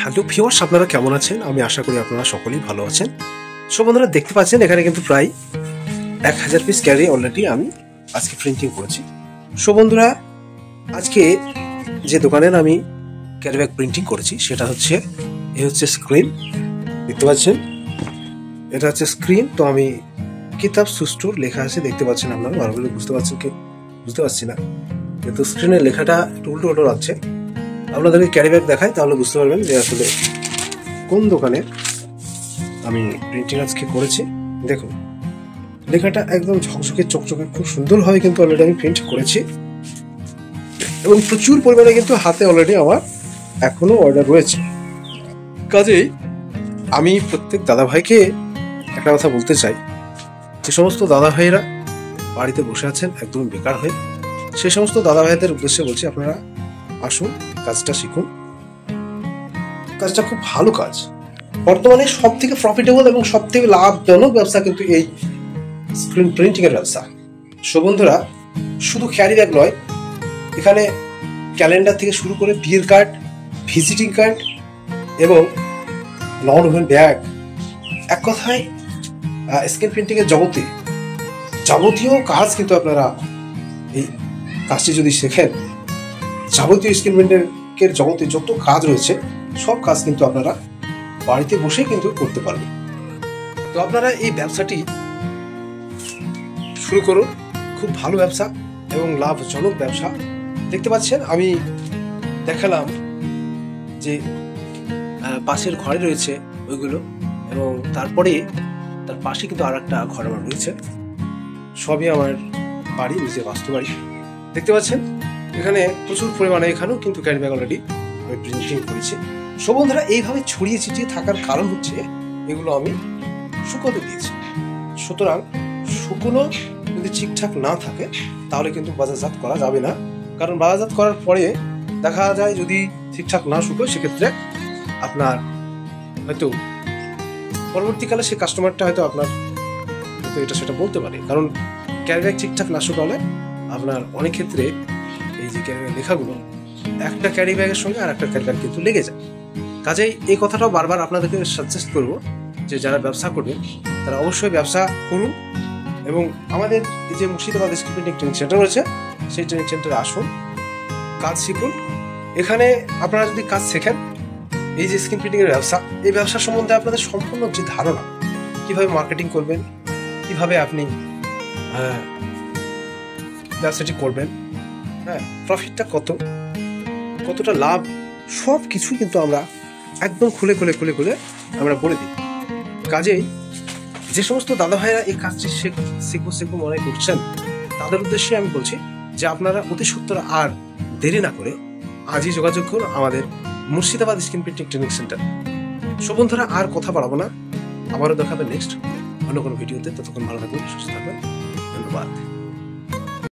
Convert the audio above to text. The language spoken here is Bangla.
হ্যালো ভিউয়ার্স, আপনারা কেমন আছেন? আমি আশা করি আপনারা সকলেই ভালো আছেন। সো বন্ধুরা, দেখতে পাচ্ছেন এখানে কিন্তু প্রায় 1000 পিস ক্যারি অলরেডি আমি আজকে প্রিন্টিং করেছি। সো বন্ধুরা, আজকে যে দোকানের আমি ক্যারি ব্যাগ প্রিন্টিং করেছি সেটা হচ্ছে স্ক্রিন। দেখতে পাচ্ছেন এটা হচ্ছে স্ক্রিন। তো আমি কিতাব সুস্টোর লেখা আছে, দেখতে পাচ্ছেন আপনারা। ভালো করে বুঝতে পারছেন কি? বুঝতে পারছি না, কিন্তু স্ক্রিনের লেখাটা একটু উল্টো উল্টো লাগছে। আপনাদেরকে ক্যারি ব্যাগ দেখাই, তাহলে বুঝতে পারবেন যে আসলে কোন দোকানে আমি প্রিন্টিং আজকে করেছি। দেখুন, লেখাটা একদম ঝকঝকে চকচকে খুব সুন্দরভাবে কিন্তু অলরেডি আমি প্রিন্ট করেছি, এবং প্রচুর পরিমাণে কিন্তু হাতে অলরেডি আমার এখনো অর্ডার রয়েছে। কাজেই আমি প্রত্যেক দাদাভাইকে একটা কথা বলতে চাই, যে সমস্ত দাদা ভাইয়েরা বাড়িতে বসে আছেন একদম বেকার হয়ে, সেই সমস্ত দাদা ভাইদের উদ্দেশ্যে বলছি, আপনারা আসুন, কাজটা শিখুন। কাজটা খুব ভালো কাজ। বর্তমানে সব থেকে প্রফিটেবল এবং সব থেকে লাভজনক ব্যবসা কিন্তু এই স্ক্রিন প্রিন্টিং এর ব্যবসা। সো বন্ধুরা, শুধু ক্যারি ব্যাগ নয়, এখানে ক্যালেন্ডার থেকে শুরু করে বিয়ের কার্ড, ভিজিটিং কার্ড এবং নন ওভেন ব্যাগ, এক কথায় স্ক্রিন প্রিন্টিং এর যাবতীয় কাজ কিন্তু আপনারা এই কাজটি যদি শেখেন, যাবতীয় স্ক্রিন প্রিন্টিং এর জগতে যত কাজ রয়েছে সব কাজ কিন্তু আপনারা বাড়িতে বসে কিন্তু করতে পারবেন। তো আপনারা এই ব্যবসাটি শুরু করুন। খুব ভালো ব্যবসা এবং লাভজনক ব্যবসা। দেখতে পাচ্ছেন আমি দেখালাম যে পাশের ঘরে রয়েছে ওইগুলো, এবং তারপরে তার পাশে কিন্তু আর একটা ঘর আমার রয়েছে। সবই আমার বাড়ি, নিজের বাস্তু বাড়ি। দেখতে পাচ্ছেন এখানে প্রচুর পরিমাণে, এখানেও কিন্তু ক্যারি ব্যাগ অলরেডি আমি প্রিন্টিং করেছি। সব বন্ধুরা, এইভাবে ছড়িয়ে ছিটিয়ে থাকার কারণ হচ্ছে এগুলো আমি শুকোতে দিয়েছি। সুতরাং শুকনো যদি ঠিকঠাক না থাকে তাহলে কিন্তু বাজারজাত করা যাবে না। কারণ বাজারজাত করার পরে দেখা যায় যদি ঠিকঠাক না শুকোয়, সেক্ষেত্রে আপনার হয়তো পরবর্তীকালে সেই কাস্টমারটা হয়তো আপনার হয়তো এটা সেটা বলতে পারে। কারণ ক্যারি ব্যাগ ঠিকঠাক না শুকালে আপনার অনেক ক্ষেত্রে এই যে ক্যারি ব্যাগ লেখাগুলো একটা ক্যারি ব্যাগের সঙ্গে আর একটা ক্যারি ব্যাগ কিন্তু লেগে যায়। কাজেই এই কথাটাও বারবার আপনাদেরকে সাজেস্ট করবো যে যারা ব্যবসা করবেন তারা অবশ্যই ব্যবসা করুন, এবং আমাদের এই যে Murshidabad screen printing training centre রয়েছে, সেই ট্রেনিং সেন্টারে আসুন, কাজ শিখুন। এখানে আপনারা যদি কাজ শেখেন, এই যে স্ক্রিন প্রিন্টিং এর ব্যবসা, এই ব্যবসা সম্বন্ধে আপনাদের সম্পূর্ণ যে ধারণা, কিভাবে মার্কেটিং করবেন, কিভাবে আপনি ব্যবসাটি করবেন, প্রফিটটা কতটা লাভ, সব কিছুই কিন্তু আমরা একদম খুলে আমরা বলে দিই। কাজেই যে সমস্ত দাদা ভাইরা এই কাজটি শিখবো মনে করছেন, তাদের উদ্দেশ্যে আমি বলছি যে আপনারা অতি সত্বর আর দেরি না করে আজই যোগাযোগ করুন আমাদের Murshidabad screen printing training centre. So বন্ধুরা, আর কথা বাড়াবো না, আবারও দেখাবে নেক্সট অন্য কোনো ভিডিওতে। ততক্ষণ ভালো থাকবেন, সুস্থ থাকবেন। ধন্যবাদ।